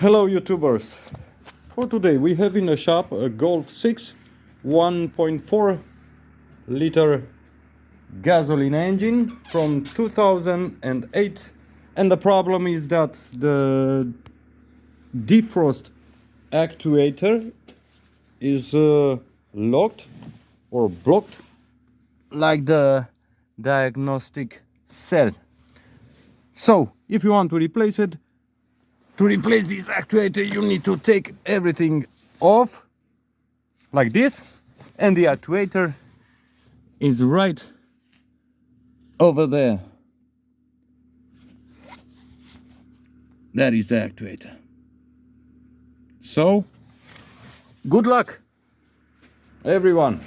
Hello YouTubers. For today we have in the shop a Golf 6 1.4 liter gasoline engine from 2008, and the problem is that the defrost actuator is locked or blocked like the diagnostic cell. So if you want to replace it, to replace this actuator, you need to take everything off like this, and the actuator is right over there. That is the actuator. So good luck everyone.